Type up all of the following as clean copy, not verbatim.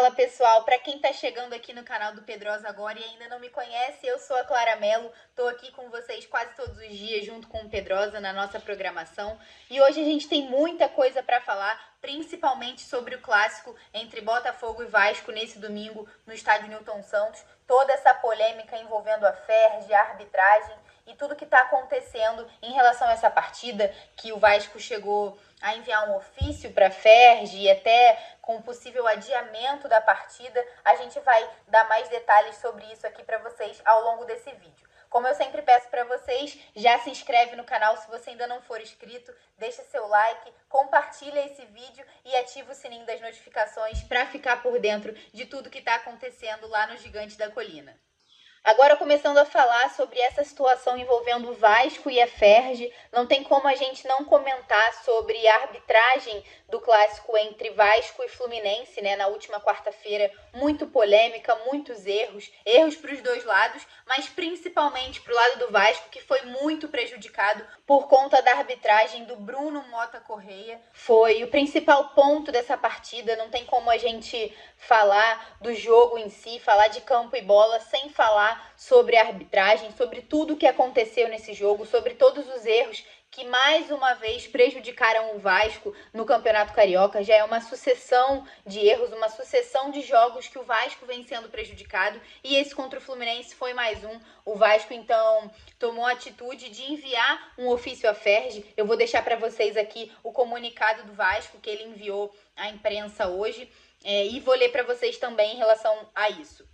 Fala pessoal, para quem está chegando aqui no canal do Pedrosa agora e ainda não me conhece, eu sou a Clara Mello, estou aqui com vocês quase todos os dias junto com o Pedrosa na nossa programação e hoje a gente tem muita coisa para falar, principalmente sobre o clássico entre Botafogo e Vasco nesse domingo no estádio Newton Santos, toda essa polêmica envolvendo a Ferj, a arbitragem e tudo que está acontecendo em relação a essa partida, que o Vasco chegou a enviar um ofício para a Ferj e até com possível adiamento da partida. A gente vai dar mais detalhes sobre isso aqui para vocês ao longo desse vídeo. Como eu sempre peço para vocês, já se inscreve no canal se você ainda não for inscrito, deixa seu like, compartilha esse vídeo e ativa o sininho das notificações para ficar por dentro de tudo que está acontecendo lá no Gigante da Colina. Agora, começando a falar sobre essa situação envolvendo o Vasco e a Ferj, não tem como a gente não comentar sobre a arbitragem do clássico entre Vasco e Fluminense, né, na última quarta-feira, muito polêmica, muitos erros para os dois lados, mas principalmente para o lado do Vasco, que foi muito prejudicado por conta da arbitragem do Bruno Mota Correia. Foi o principal ponto dessa partida, não tem como a gente falar do jogo em si, falar de campo e bola, sem falar sobre a arbitragem, sobre tudo o que aconteceu nesse jogo, sobre todos os erros que mais uma vez prejudicaram o Vasco no Campeonato Carioca. Já é uma sucessão de erros, uma sucessão de jogos que o Vasco vem sendo prejudicado e esse contra o Fluminense foi mais um. O Vasco então tomou a atitude de enviar um ofício à Ferj. Eu vou deixar para vocês aqui o comunicado do Vasco que ele enviou à imprensa hoje e vou ler para vocês também em relação a isso.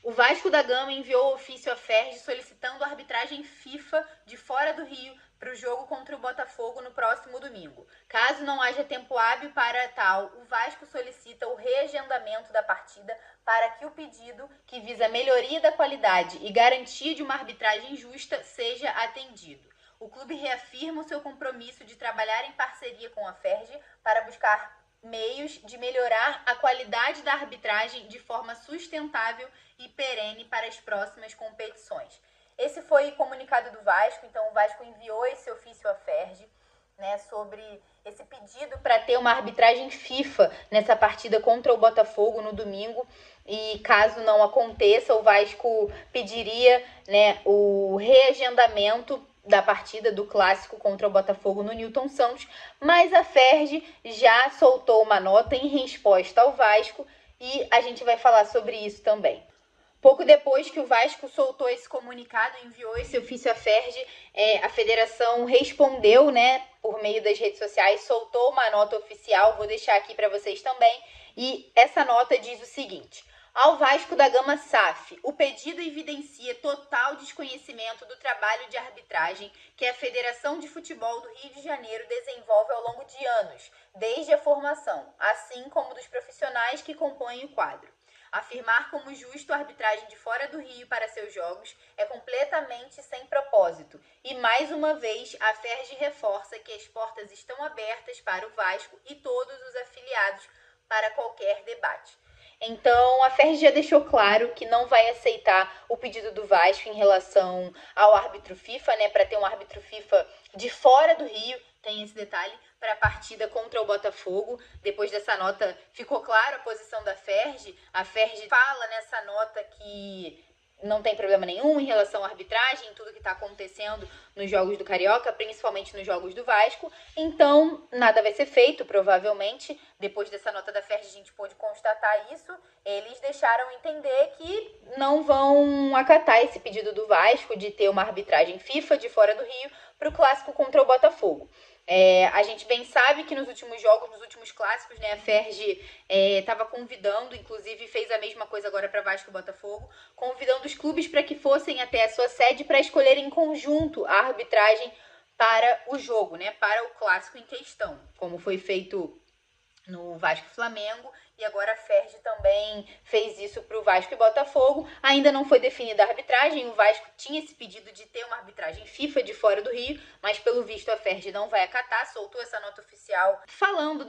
O Vasco da Gama enviou ofício à Ferj solicitando a arbitragem FIFA de fora do Rio para o jogo contra o Botafogo no próximo domingo. Caso não haja tempo hábil para tal, o Vasco solicita o reagendamento da partida para que o pedido, que visa a melhoria da qualidade e garantia de uma arbitragem justa, seja atendido. O clube reafirma o seu compromisso de trabalhar em parceria com a Ferj para buscar meios de melhorar a qualidade da arbitragem de forma sustentável e perene para as próximas competições. Esse foi o comunicado do Vasco, então o Vasco enviou esse ofício à Ferj, né, sobre esse pedido para ter uma arbitragem FIFA nessa partida contra o Botafogo no domingo. E caso não aconteça, o Vasco pediria, né, o reagendamento da partida do clássico contra o Botafogo no Newton Santos, mas a Ferj já soltou uma nota em resposta ao Vasco e a gente vai falar sobre isso também. Pouco depois que o Vasco soltou esse comunicado, enviou esse ofício à Ferj, a federação respondeu, né, por meio das redes sociais, soltou uma nota oficial, vou deixar aqui para vocês também, e essa nota diz o seguinte: ao Vasco da Gama SAF, o pedido evidencia total desconhecimento do trabalho de arbitragem que a Federação de Futebol do Rio de Janeiro desenvolve ao longo de anos, desde a formação, assim como dos profissionais que compõem o quadro. Afirmar como justo a arbitragem de fora do Rio para seus jogos é completamente sem propósito. E mais uma vez, a Ferj reforça que as portas estão abertas para o Vasco e todos os afiliados para qualquer debate. Então, a Ferj já deixou claro que não vai aceitar o pedido do Vasco em relação ao árbitro FIFA, né, para ter um árbitro FIFA de fora do Rio, tem esse detalhe, para a partida contra o Botafogo. Depois dessa nota, ficou clara a posição da Ferj. A Ferj fala nessa nota que não tem problema nenhum em relação à arbitragem, tudo que está acontecendo nos jogos do Carioca, principalmente nos jogos do Vasco. Então, nada vai ser feito, provavelmente. Depois dessa nota da Ferj, a gente pôde constatar isso. Eles deixaram entender que não vão acatar esse pedido do Vasco de ter uma arbitragem FIFA de fora do Rio para o clássico contra o Botafogo. A gente bem sabe que nos últimos jogos, nos últimos clássicos, né, a Ferj estava convidando, inclusive fez a mesma coisa agora para Vasco e Botafogo, convidando os clubes para que fossem até a sua sede para escolherem em conjunto a arbitragem para o jogo, né, para o clássico em questão, como foi feito no Vasco e Flamengo, e agora a Ferj também fez isso para o Vasco e Botafogo. Ainda não foi definida a arbitragem, o Vasco tinha esse pedido de ter uma arbitragem FIFA de fora do Rio, mas pelo visto a Ferj não vai acatar, soltou essa nota oficial falando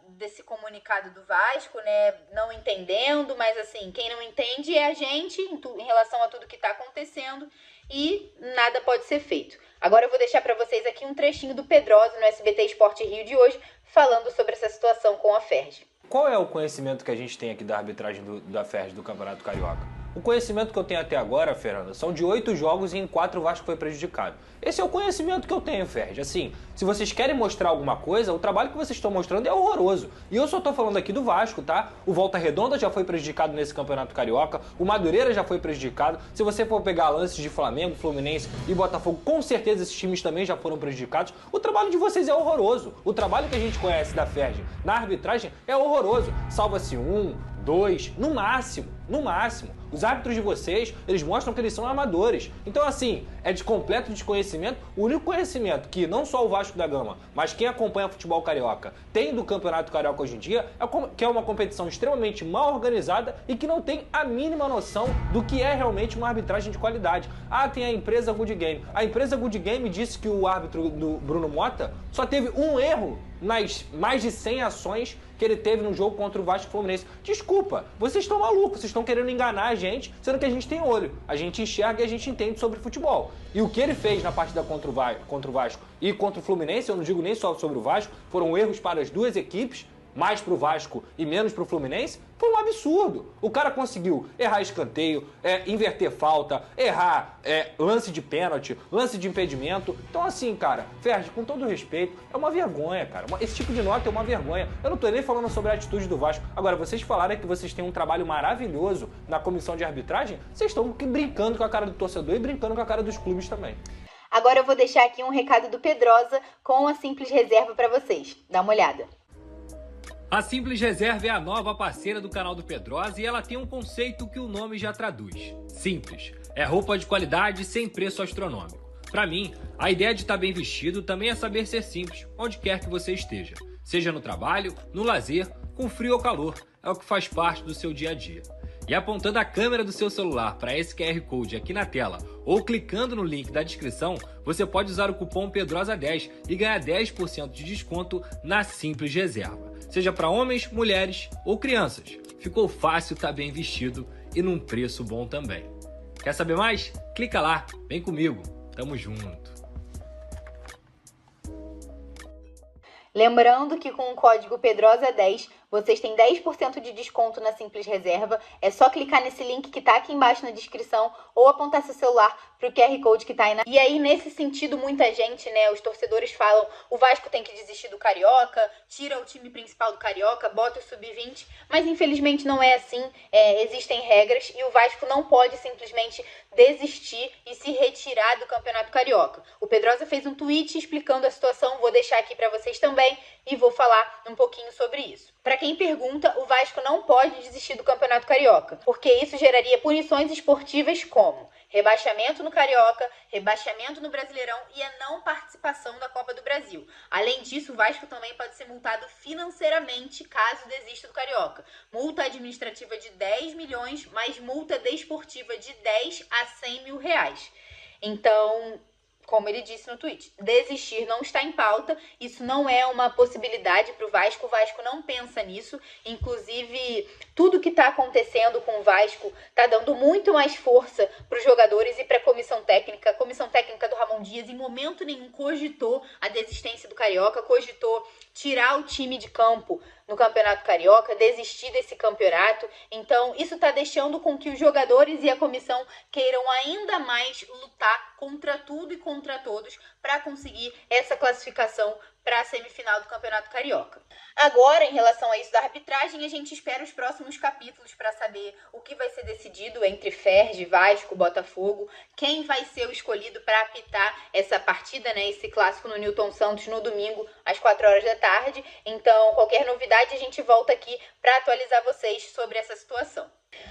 desse comunicado do Vasco, né, não entendendo, mas assim, quem não entende é a gente em relação a tudo que está acontecendo e nada pode ser feito. Agora eu vou deixar para vocês aqui um trechinho do Pedrosa no SBT Esporte Rio de hoje, falando sobre essa situação com a Ferj. Qual é o conhecimento que a gente tem aqui da arbitragem da FERJ do Campeonato Carioca? O conhecimento que eu tenho até agora, Fernanda, são de 8 jogos e em 4 o Vasco foi prejudicado. Esse é o conhecimento que eu tenho, FERJ. Assim, se vocês querem mostrar alguma coisa, o trabalho que vocês estão mostrando é horroroso. E eu só tô falando aqui do Vasco, tá? O Volta Redonda já foi prejudicado nesse Campeonato Carioca, o Madureira já foi prejudicado. Se você for pegar lances de Flamengo, Fluminense e Botafogo, com certeza esses times também já foram prejudicados. O trabalho de vocês é horroroso. O trabalho que a gente conhece da FERJ na arbitragem é horroroso. Salva-se 1, 2, no máximo, no máximo. Os árbitros de vocês, eles mostram que eles são amadores. Então, assim, é de completo desconhecimento. O único conhecimento que não só o Vasco da Gama, mas quem acompanha futebol carioca tem do Campeonato Carioca hoje em dia é que é uma competição extremamente mal organizada e que não tem a mínima noção do que é realmente uma arbitragem de qualidade. Ah, tem a empresa Good Game. A empresa Good Game disse que o árbitro do Bruno Mota só teve um erro nas mais de 100 ações que ele teve no jogo contra o Vasco Fluminense. Desculpa, vocês estão malucos, vocês estão querendo enganar a gente, sendo que a gente tem olho, a gente enxerga e a gente entende sobre futebol. E o que ele fez na partida contra o Vasco e contra o Fluminense, eu não digo nem só sobre o Vasco, foram erros para as duas equipes, mais pro Vasco e menos pro Fluminense, foi um absurdo. O cara conseguiu errar escanteio, inverter falta, errar lance de pênalti, lance de impedimento. Então assim, cara, Ferdi, com todo respeito, é uma vergonha, cara. Esse tipo de nota é uma vergonha. Eu não tô nem falando sobre a atitude do Vasco. Agora, vocês falaram que vocês têm um trabalho maravilhoso na comissão de arbitragem, vocês estão brincando com a cara do torcedor e brincando com a cara dos clubes também. Agora eu vou deixar aqui um recado do Pedrosa com a Simples Reserva para vocês. Dá uma olhada. A Simples Reserva é a nova parceira do canal do Pedrosa e ela tem um conceito que o nome já traduz. Simples. É roupa de qualidade sem preço astronômico. Para mim, a ideia de estar bem vestido também é saber ser simples, onde quer que você esteja. Seja no trabalho, no lazer, com frio ou calor, é o que faz parte do seu dia a dia. E apontando a câmera do seu celular para esse QR Code aqui na tela ou clicando no link da descrição, você pode usar o cupom PEDROSA10 e ganhar 10% de desconto na Simples Reserva. Seja para homens, mulheres ou crianças. Ficou fácil estar bem vestido e num preço bom também. Quer saber mais? Clica lá, vem comigo, tamo junto. Lembrando que com o código PEDROSA10 vocês têm 10% de desconto na Simples Reserva. É só clicar nesse link que tá aqui embaixo na descrição ou apontar seu celular pro QR Code que tá aí. E aí, nesse sentido, muita gente, né, os torcedores falam, o Vasco tem que desistir do Carioca, tira o time principal do Carioca, bota o Sub-20, mas infelizmente não é assim, existem regras e o Vasco não pode simplesmente desistir e se retirar do Campeonato Carioca. O Pedrosa fez um tweet explicando a situação, vou deixar aqui para vocês também e vou falar um pouquinho sobre isso. Para quem pergunta, o Vasco não pode desistir do Campeonato Carioca, porque isso geraria punições esportivas como rebaixamento no Carioca, rebaixamento no Brasileirão e a não participação da Copa do Brasil. Além disso, o Vasco também pode ser multado financeiramente caso desista do Carioca. Multa administrativa de 10 milhões, mais multa desportiva de 10 a 100 mil reais. Então, como ele disse no tweet, desistir não está em pauta, isso não é uma possibilidade para o Vasco não pensa nisso, inclusive tudo que está acontecendo com o Vasco está dando muito mais força para os jogadores e para a comissão técnica do Ramon Dias em momento nenhum cogitou a desistência do Carioca, cogitou tirar o time de campo no Campeonato Carioca, desistir desse campeonato. Então, isso está deixando com que os jogadores e a comissão queiram ainda mais lutar contra tudo e contra todos para conseguir essa classificação para a semifinal do Campeonato Carioca. Agora, em relação a isso da arbitragem, a gente espera os próximos capítulos para saber o que vai ser decidido entre FERJ, Vasco, Botafogo, quem vai ser o escolhido para apitar essa partida, né, esse clássico no Newton Santos no domingo às 4 horas da tarde. Então, qualquer novidade a gente volta aqui para atualizar vocês sobre essa situação.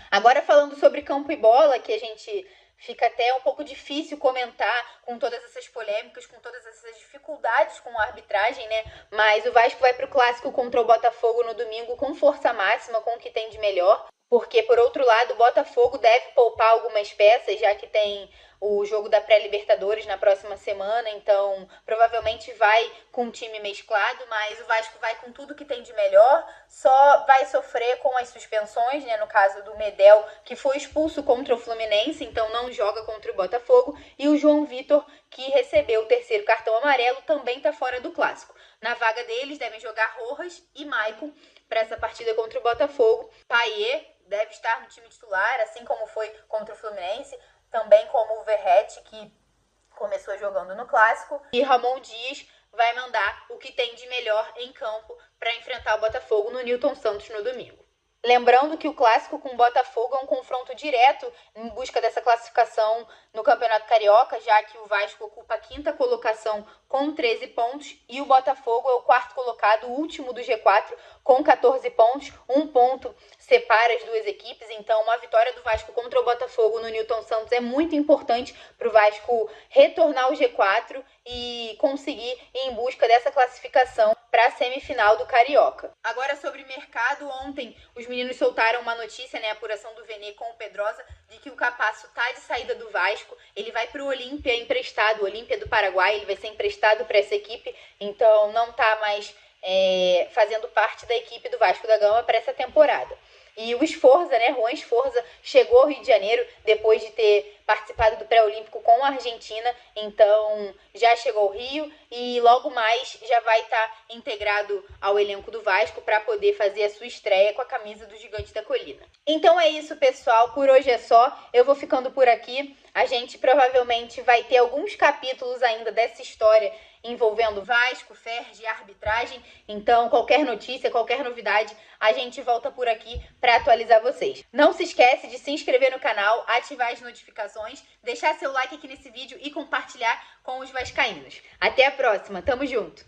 Agora, falando sobre campo e bola, que a gente fica até um pouco difícil comentar com todas essas polêmicas, com todas essas dificuldades com a arbitragem, né? Mas o Vasco vai para o clássico contra o Botafogo no domingo com força máxima, com o que tem de melhor. Porque, por outro lado, o Botafogo deve poupar algumas peças, já que tem o jogo da pré-Libertadores na próxima semana, então provavelmente vai com um time mesclado, mas o Vasco vai com tudo que tem de melhor, só vai sofrer com as suspensões, né, no caso do Medel, que foi expulso contra o Fluminense, então não joga contra o Botafogo, e o João Vitor, que recebeu o 3º cartão amarelo, também está fora do clássico. Na vaga deles devem jogar Rojas e Maicon, para essa partida contra o Botafogo. Payet deve estar no time titular, assim como foi contra o Fluminense, também como o Verratti, que começou jogando no Clássico. E Ramon Dias vai mandar o que tem de melhor em campo para enfrentar o Botafogo no Newton Santos no domingo. Lembrando que o clássico com o Botafogo é um confronto direto em busca dessa classificação no Campeonato Carioca, já que o Vasco ocupa a 5ª colocação com 13 pontos e o Botafogo é o 4º colocado, o último do G4, com 14 pontos. 1 ponto separa as duas equipes, então uma vitória do Vasco contra o Botafogo no Newton Santos é muito importante para o Vasco retornar ao G4 e conseguir ir em busca dessa classificação para a semifinal do Carioca. Agora sobre mercado, ontem os meninos soltaram uma notícia, a apuração do Vene com o Pedrosa, de que o Capasso tá de saída do Vasco, ele vai para o Olímpia emprestado, o Olímpia do Paraguai, ele vai ser emprestado para essa equipe, então não tá mais fazendo parte da equipe do Vasco da Gama para essa temporada. E o Sforza, Juan Sforza, chegou ao Rio de Janeiro depois de ter participado do pré-olímpico com a Argentina, então já chegou ao Rio e logo mais já vai estar integrado ao elenco do Vasco para poder fazer a sua estreia com a camisa do Gigante da Colina. Então é isso, pessoal, por hoje é só, eu vou ficando por aqui, a gente provavelmente vai ter alguns capítulos ainda dessa história envolvendo Vasco, Ferdi e arbitragem, então qualquer notícia, qualquer novidade, a gente volta por aqui para atualizar vocês. Não se esquece de se inscrever no canal, ativar as notificações, deixar seu like aqui nesse vídeo e compartilhar com os vascaínos. Até a próxima, tamo junto!